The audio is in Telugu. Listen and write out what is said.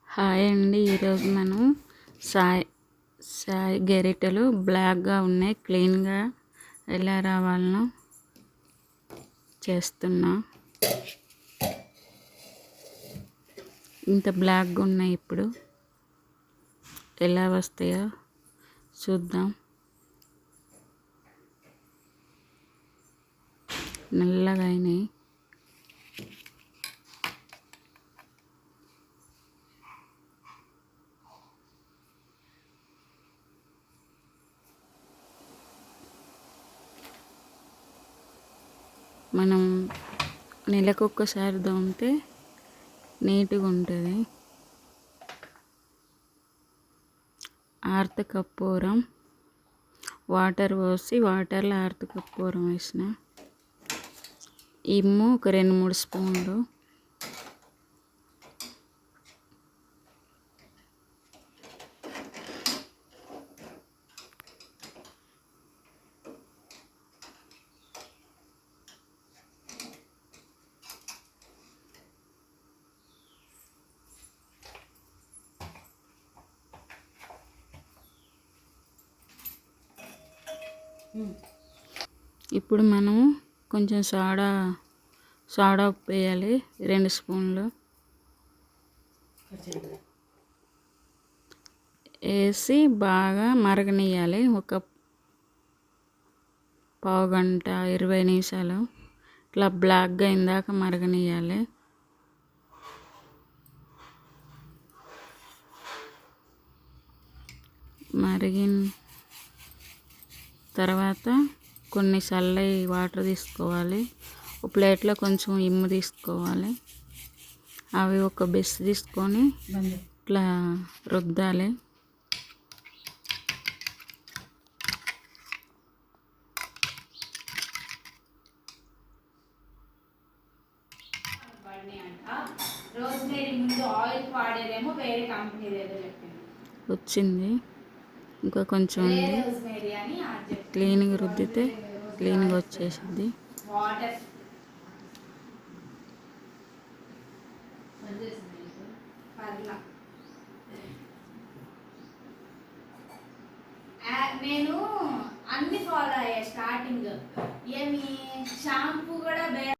హాయ్ అండి. ఈరోజు మనం సాయి గరిటెలు బ్లాక్గా ఉన్నాయి, క్లీన్గా ఎలా రావాలనో చేస్తున్నా. ఇంత బ్లాక్గా ఉన్నాయి, ఇప్పుడు ఎలా వస్తాయో చూద్దాం. నల్లగా అయినాయి. మనం నెలకొక్కసారి తోమితే నీట్గా ఉంటుంది. ఆర్తకర్పూరం వాటర్ పోసి వాటర్లో ఆర్తకర్పూరం వేసిన, ఇమ్ము ఒక 2-3 స్పూన్లు, ఇప్పుడు మనం కొంచెం సోడా ఉప్పు వేయాలి, 2 స్పూన్లు వేసి బాగా మరగనియాలి. ఒక పావుగంట 20 నిమిషాలు ఇట్లా బ్లాక్గా అయిందాక మరగనియాలి. మరిగిన తర్వాత కొన్ని చల్లటి వాటర్ తీసుకోవాలి. ఒక ప్లేట్లో కొంచెం ఇమ్ము తీసుకోవాలి. అవి ఒక బెస్ తీసుకొని ఇట్లా రుద్దాలి. వచ్చింది, ఇంకా కొంచెం ఉంది. క్లీన్గా రుద్దితే క్లీన్గా వచ్చేసింది. నేను అన్ని ఫాలో అయ్యా. స్టార్టింగ్ ఏమి షాంపూ కూడా